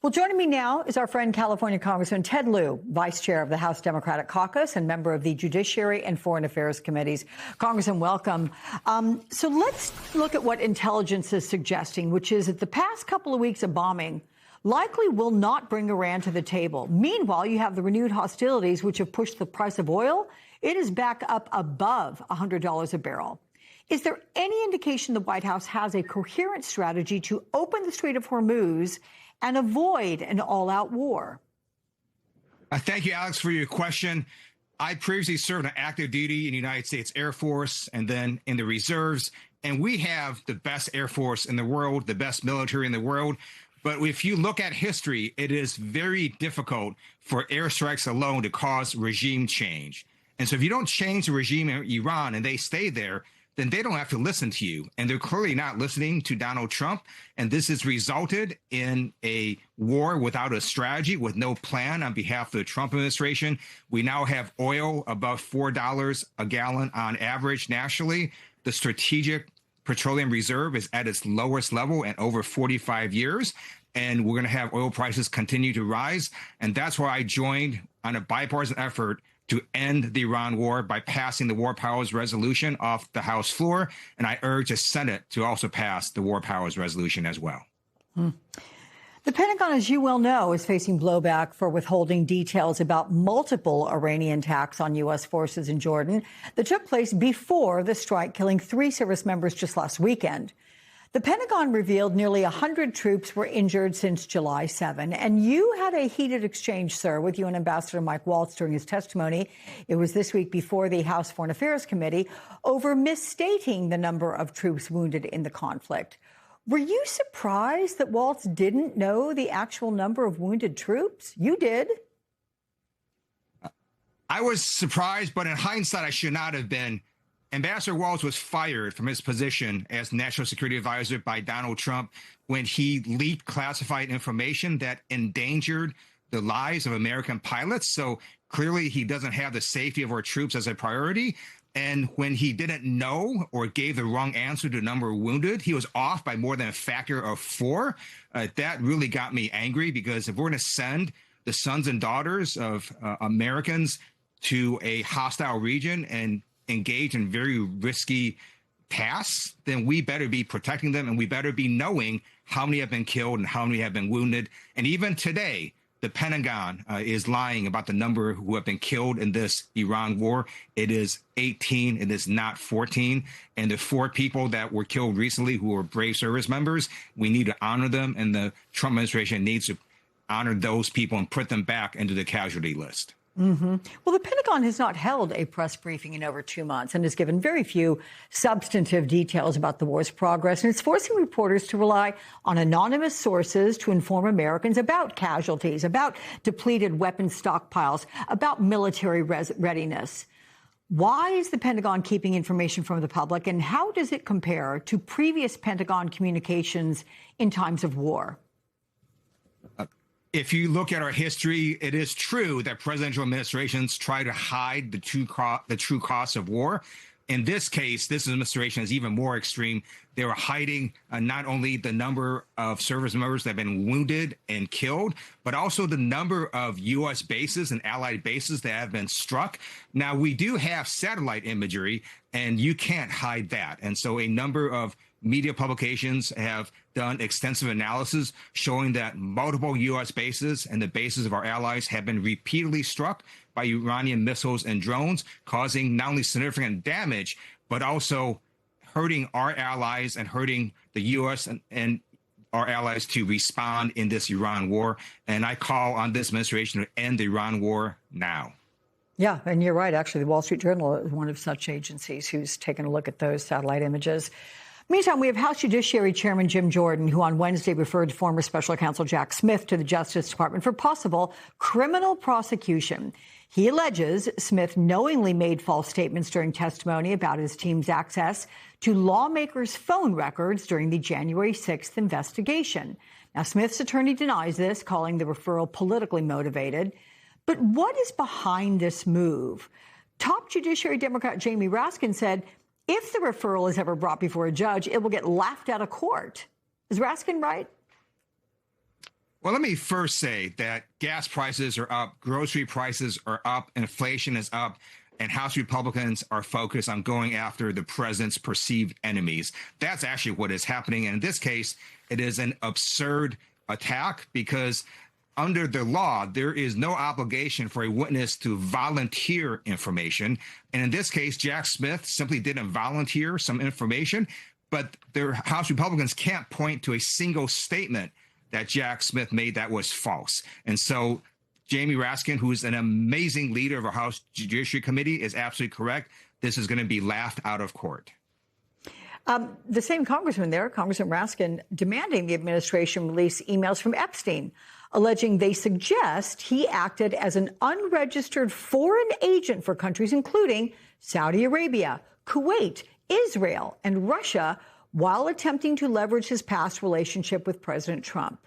Well, joining me now is our friend California Congressman Ted Lieu, Vice Chair of the House Democratic Caucus and member of the Judiciary and Foreign Affairs Committees. Congressman, welcome. So let's look at what intelligence is suggesting, which is that the past couple of weeks of bombing likely will not bring Iran to the table. Meanwhile, you have the renewed hostilities, which have pushed the price of oil. It is back up above $100 a barrel. Is there any indication the White House has a coherent strategy to open the Strait of Hormuz and avoid an all-out war? Thank you, Alex, for your question. I previously served on active duty in the United States Air Force and then in the reserves, and we have the best Air Force in the world, the best military in the world. But if you look at history, it is very difficult for airstrikes alone to cause regime change. And so if you don't change the regime in Iran and they stay there, then they don't have to listen to you. And they're clearly not listening to Donald Trump. And this has resulted in a war without a strategy, with no plan on behalf of the Trump administration. We now have oil above $4 a gallon on average nationally. The Strategic Petroleum Reserve is at its lowest level in over 45 years. And we're going to have oil prices continue to rise. And that's why I joined on a bipartisan effort to end the Iran war by passing the War Powers Resolution off the House floor. And I urge the Senate to also pass the War Powers Resolution as well. The Pentagon, as you well know, is facing blowback for withholding details about multiple Iranian attacks on U.S. forces in Jordan that took place before the strike, killing 3 service members just last weekend. The Pentagon revealed nearly 100 troops were injured since July 7. And you had a heated exchange, sir, with UN Ambassador Mike Waltz during his testimony. It was this week before the House Foreign Affairs Committee over misstating the number of troops wounded in the conflict. Were you surprised that Waltz didn't know the actual number of wounded troops? You did. I was surprised, but in hindsight, I should not have been. Ambassador Waltz was fired from his position as National Security Advisor by Donald Trump when he leaked classified information that endangered the lives of American pilots. So clearly he doesn't have the safety of our troops as a priority. And when he didn't know or gave the wrong answer to the number of wounded, he was off by more than a factor of 4. That really got me angry, because if we're going to send the sons and daughters of Americans to a hostile region and engage in very risky tasks, then we better be protecting them, and we better be knowing how many have been killed and how many have been wounded. And even today, the Pentagon is lying about the number who have been killed in this Iran war. It is 18. It is not 14. And the 4 people that were killed recently who were brave service members, we need to honor them. And the Trump administration needs to honor those people and put them back into the casualty list. Well, the Pentagon has not held a press briefing in over 2 months and has given very few substantive details about the war's progress. And it's forcing reporters to rely on anonymous sources to inform Americans about casualties, about depleted weapons stockpiles, about military readiness. Why is the Pentagon keeping information from the public, and how does it compare to previous Pentagon communications in times of war? If you look at our history, it is true that presidential administrations try to hide the true cost of war. In this case, this administration is even more extreme. They were hiding not only the number of service members that have been wounded and killed, but also the number of U.S. bases and allied bases that have been struck. Now, we do have satellite imagery, and you can't hide that. And so a number of media publications have done extensive analysis showing that multiple U.S. bases and the bases of our allies have been repeatedly struck by Iranian missiles and drones, causing not only significant damage, but also hurting our allies and hurting the U.S. and our allies to respond in this Iran war. And I call on this administration to end the Iran war now. Yeah, and you're right. Actually, the Wall Street Journal is one of such agencies who's taken a look at those satellite images. Meantime, we have House Judiciary Chairman Jim Jordan, who on Wednesday referred former Special Counsel Jack Smith to the Justice Department for possible criminal prosecution. He alleges Smith knowingly made false statements during testimony about his team's access to lawmakers' phone records during the January 6th investigation. Now, Smith's attorney denies this, calling the referral politically motivated. But what is behind this move? Top Judiciary Democrat Jamie Raskin said, if the referral is ever brought before a judge, it will get laughed out of court. Is Raskin right? Well, let me first say that gas prices are up, grocery prices are up, inflation is up, and House Republicans are focused on going after the president's perceived enemies. That's actually what is happening. And in this case, it is an absurd attack because under the law, there is no obligation for a witness to volunteer information. And in this case, Jack Smith simply didn't volunteer some information, but the House Republicans can't point to a single statement that Jack Smith made that was false. And so Jamie Raskin, who is an amazing leader of our House Judiciary Committee, is absolutely correct. This is going to be laughed out of court. The same congressman there, Congressman Raskin, demanding the administration release emails from Epstein, alleging they suggest he acted as an unregistered foreign agent for countries including Saudi Arabia, Kuwait, Israel, and Russia while attempting to leverage his past relationship with President Trump.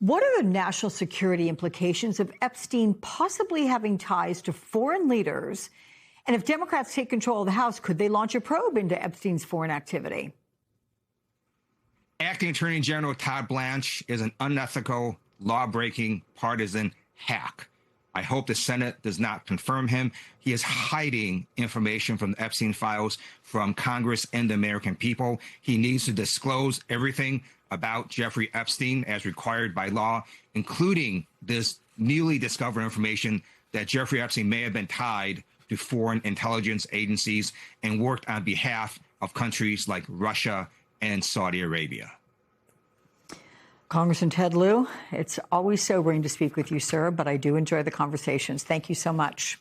What are the national security implications of Epstein possibly having ties to foreign leaders? And if Democrats take control of the House, could they launch a probe into Epstein's foreign activity? Acting Attorney General Todd Blanche is an unethical, law-breaking, partisan hack. I hope the Senate does not confirm him. He is hiding information from the Epstein files from Congress and the American people. He needs to disclose everything about Jeffrey Epstein as required by law, including this newly discovered information that Jeffrey Epstein may have been tied to foreign intelligence agencies and worked on behalf of countries like Russia and Saudi Arabia. Congressman Ted Lieu, it's always sobering to speak with you, sir, but I do enjoy the conversations. Thank you so much.